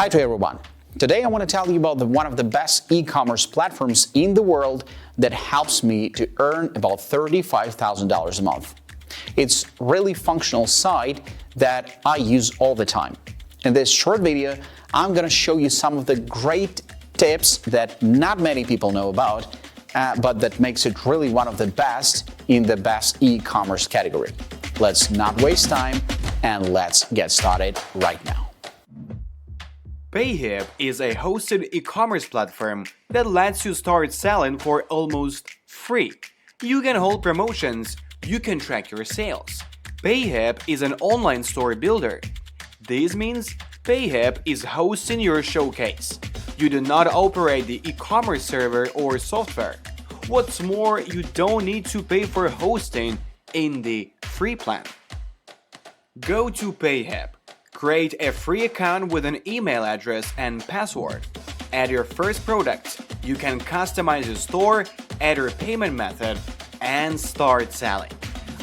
Hi to everyone. Today I want to tell you about one of the best e-commerce platforms in the world that helps me to earn about $35,000 a month. It's really functional site that I use all the time. In this short video, I'm going to show you some of the great tips that not many people know about, but that makes it really one of the best in the best e-commerce category. Let's not waste time and let's get started right now. Payhip is a hosted e-commerce platform that lets you start selling for almost free. You can hold promotions, you can track your sales. Payhip is an online store builder. This means Payhip is hosting your showcase. You do not operate the e-commerce server or software. What's more, you don't need to pay for hosting in the free plan. Go to Payhip. Create a free account with an email address and password. Add your first product. You can customize your store, add your payment method, and start selling.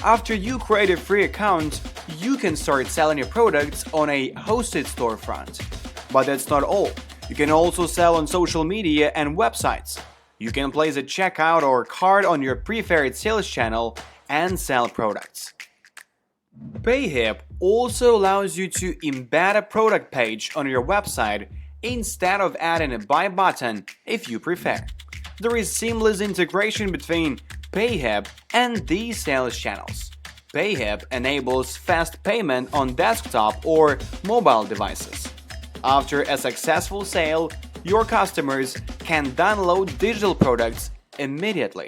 After you create a free account, you can start selling your products on a hosted storefront. But that's not all. You can also sell on social media and websites. You can place a checkout or cart on your preferred sales channel and sell products. Payhip also allows you to embed a product page on your website instead of adding a buy button if you prefer. There is seamless integration between Payhip and these sales channels. Payhip enables fast payment on desktop or mobile devices. After a successful sale, your customers can download digital products immediately.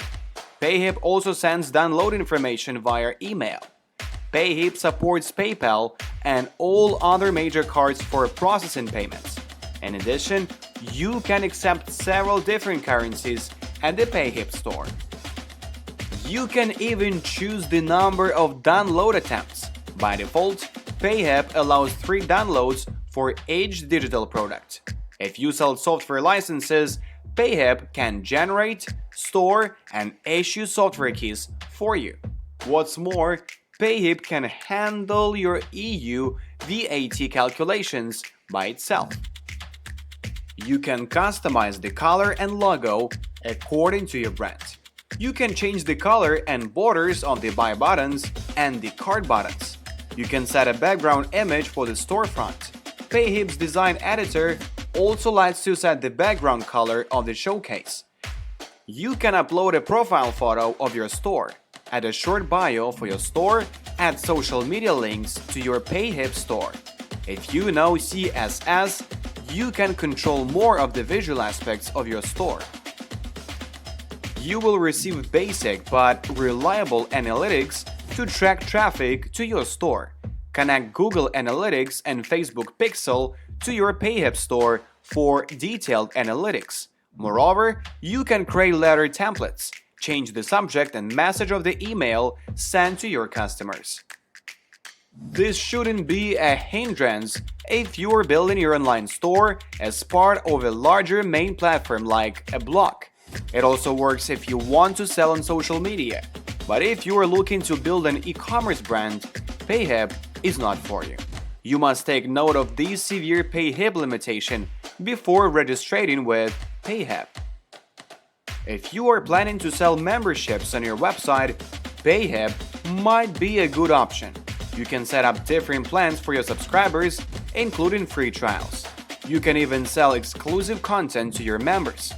Payhip also sends download information via email. Payhip supports PayPal and all other major cards for processing payments. In addition, you can accept several different currencies at the Payhip store. You can even choose the number of download attempts. By default, Payhip allows 3 downloads for each digital product. If you sell software licenses, Payhip can generate, store, and issue software keys for you. What's more, Payhip can handle your EU VAT calculations by itself. You can customize the color and logo according to your brand. You can change the color and borders on the buy buttons and the cart buttons. You can set a background image for the storefront. Payhip's design editor also lets you set the background color of the showcase. You can upload a profile photo of your store, add a short bio for your store, add social media links to your Payhip store. If you know CSS, you can control more of the visual aspects of your store. You will receive basic but reliable analytics to track traffic to your store. Connect Google Analytics and Facebook Pixel to your Payhip store for detailed analytics. Moreover, you can create letter templates, change the subject and message of the email sent to your customers. This shouldn't be a hindrance if you are building your online store as part of a larger main platform like a blog. It also works if you want to sell on social media. But if you are looking to build an e-commerce brand, Payhip is not for you. You must take note of this severe Payhip limitation before registering with Payhip. If you are planning to sell memberships on your website, Payhip might be a good option. You can set up different plans for your subscribers, including free trials. You can even sell exclusive content to your members.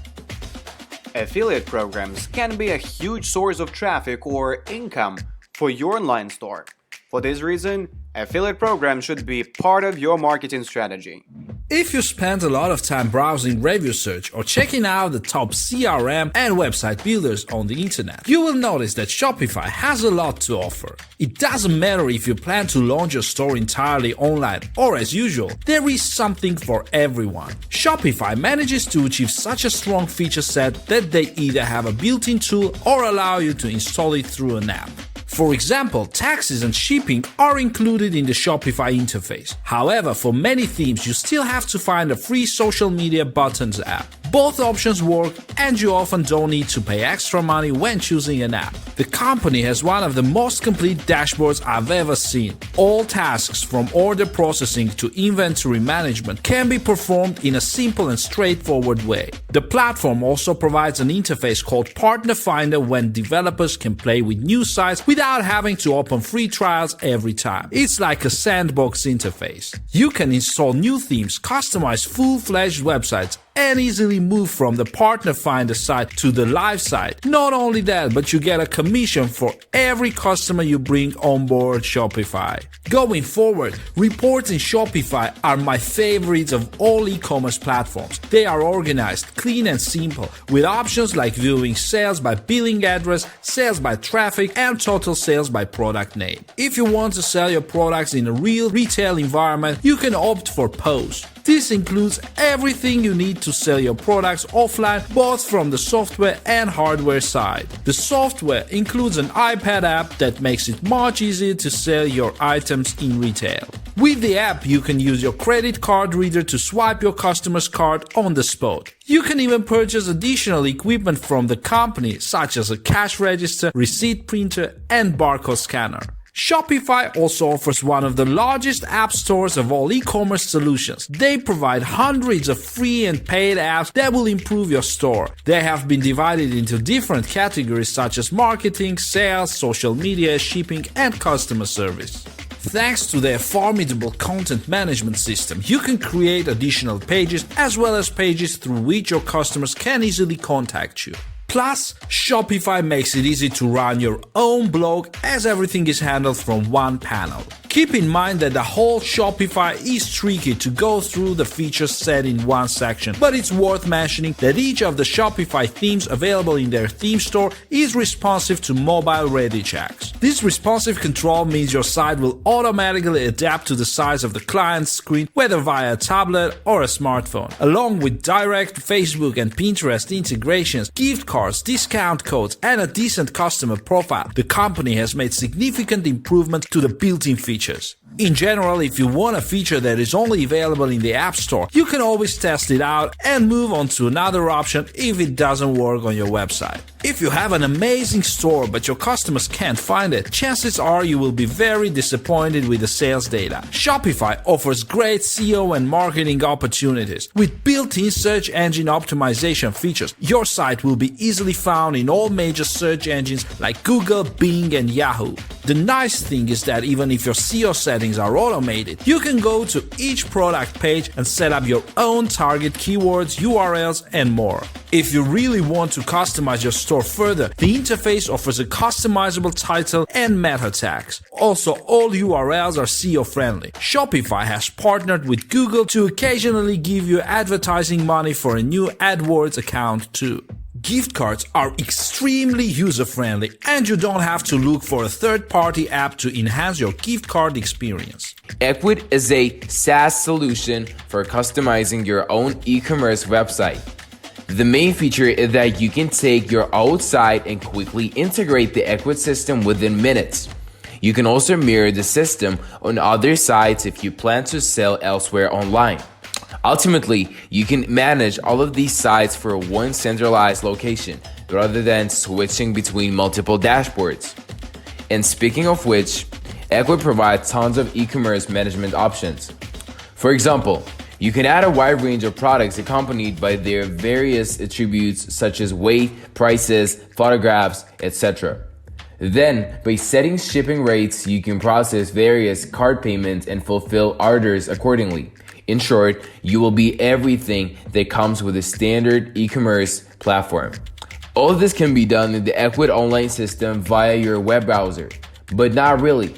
Affiliate programs can be a huge source of traffic or income for your online store. For this reason, affiliate programs should be part of your marketing strategy. If you spend a lot of time browsing review search or checking out the top CRM and website builders on the internet, you will notice that Shopify has a lot to offer. It doesn't matter if you plan to launch your store entirely online or, as usual, there is something for everyone. Shopify manages to achieve such a strong feature set that they either have a built-in tool or allow you to install it through an app. For example, taxes and shipping are included in the Shopify interface. However, for many themes, you still have to find a free social media buttons app. Both options work, and you often don't need to pay extra money when choosing an app. The company has one of the most complete dashboards I've ever seen. All tasks from order processing to inventory management can be performed in a simple and straightforward way. The platform also provides an interface called Partner Finder when developers can play with new sites without having to open free trials every time. It's like a sandbox interface. You can install new themes, customize full-fledged websites, and easily move from the Partner Finder site to the live site. Not only that, but you get a commission for every customer you bring on board Shopify. Going forward, reports in Shopify are my favorites of all e-commerce platforms. They are organized, clean and simple, with options like viewing sales by billing address, sales by traffic, and total sales by product name. If you want to sell your products in a real retail environment, you can opt for POS. This includes everything you need to sell your products offline, both from the software and hardware side. The software includes an iPad app that makes it much easier to sell your items in retail. With the app, you can use your credit card reader to swipe your customer's card on the spot. You can even purchase additional equipment from the company, such as a cash register, receipt printer, and barcode scanner. Shopify also offers one of the largest app stores of all e-commerce solutions. They provide hundreds of free and paid apps that will improve your store. They have been divided into different categories such as marketing, sales, social media, shipping, and customer service. Thanks to their formidable content management system, you can create additional pages as well as pages through which your customers can easily contact you. Plus, Shopify makes it easy to run your own blog as everything is handled from one panel. Keep in mind that the whole Shopify is tricky to go through the features set in one section, but it's worth mentioning that each of the Shopify themes available in their theme store is responsive to mobile-ready checks. This responsive control means your site will automatically adapt to the size of the client's screen, whether via a tablet or a smartphone. Along with direct Facebook and Pinterest integrations, gift cards, discount codes, and a decent customer profile, the company has made significant improvements to the built-in features. In general, if you want a feature that is only available in the App Store, you can always test it out and move on to another option if it doesn't work on your website. If you have an amazing store but your customers can't find it, chances are you will be very disappointed with the sales data. Shopify offers great SEO and marketing opportunities. With built-in search engine optimization features, your site will be easily found in all major search engines like Google, Bing, and Yahoo. The nice thing is that even if your SEO settings are automated, you can go to each product page and set up your own target keywords, URLs, and more. If you really want to customize your store further, the interface offers a customizable title and meta tags. Also, all URLs are SEO friendly. Shopify has partnered with Google to occasionally give you advertising money for a new AdWords account too. Gift cards are extremely user-friendly, and you don't have to look for a third-party app to enhance your gift card experience. Ecwid is a SaaS solution for customizing your own e-commerce website. The main feature is that you can take your old site and quickly integrate the Ecwid system within minutes. You can also mirror the system on other sites if you plan to sell elsewhere online. Ultimately, you can manage all of these sites for one centralized location, rather than switching between multiple dashboards. And speaking of which, Ecwid provides tons of e-commerce management options. For example, you can add a wide range of products accompanied by their various attributes such as weight, prices, photographs, etc. Then, by setting shipping rates, you can process various card payments and fulfill orders accordingly. In short, you will be everything that comes with a standard e-commerce platform. All of this can be done in the Ecwid online system via your web browser, but not really.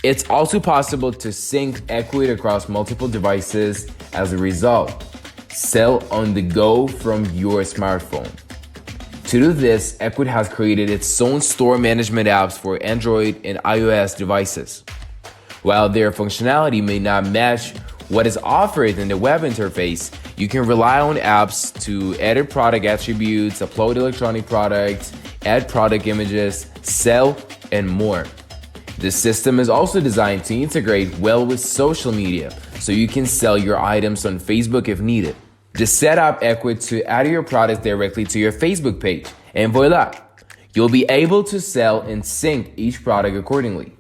It's also possible to sync Ecwid across multiple devices. As a result, sell on the go from your smartphone. To do this, Ecwid has created its own store management apps for Android and iOS devices. While their functionality may not match what is offered in the web interface, you can rely on apps to edit product attributes, upload electronic products, add product images, sell, and more. The system is also designed to integrate well with social media, so you can sell your items on Facebook if needed. Just set up Equid to add your product directly to your Facebook page, and voila! You'll be able to sell and sync each product accordingly.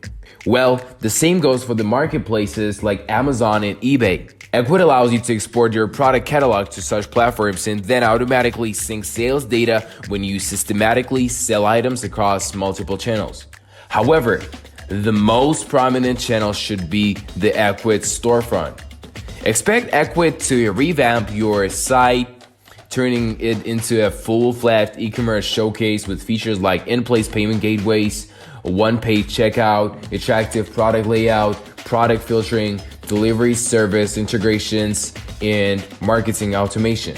Well, the same goes for the marketplaces like Amazon and eBay. Equid allows you to export your product catalog to such platforms and then automatically sync sales data when you systematically sell items across multiple channels. However, the most prominent channel should be the Equid storefront. Expect Equid to revamp your site, turning it into a full-fledged e-commerce showcase with features like in-place payment gateways, one-page checkout, attractive product layout, product filtering, delivery service integrations, and marketing automation.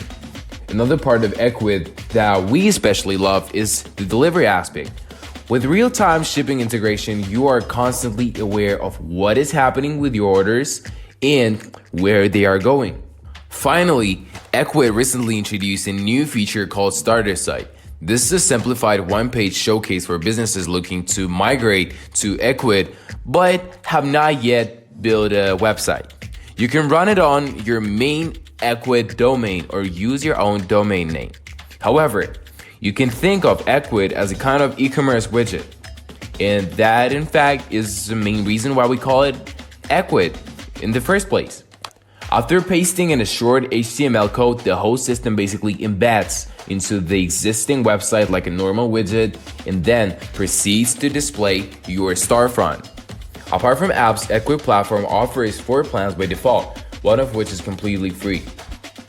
Another part of Equid that we especially love is the delivery aspect. With real-time shipping integration, you are constantly aware of what is happening with your orders and where they are going. Finally, Equid recently introduced a new feature called Starter Site. This is a simplified one-page showcase for businesses looking to migrate to Equid but have not yet built a website. You can run it on your main Equid domain or use your own domain name. However, you can think of Equid as a kind of e-commerce widget, and that in fact is the main reason why we call it Equid in the first place. After pasting in a short HTML code, the whole system basically embeds into the existing website like a normal widget and then proceeds to display your storefront. Apart from apps, Equid platform offers 4 plans by default, one of which is completely free.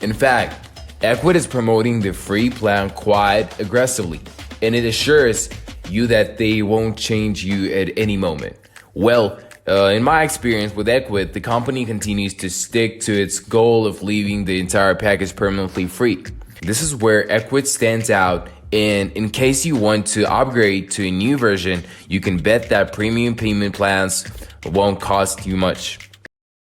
In fact, Equid is promoting the free plan quite aggressively, and it assures you that they won't change you at any moment. Well, in my experience with Equid, the company continues to stick to its goal of leaving the entire package permanently free. This is where Equid stands out, and in case you want to upgrade to a new version, you can bet that premium payment plans won't cost you much.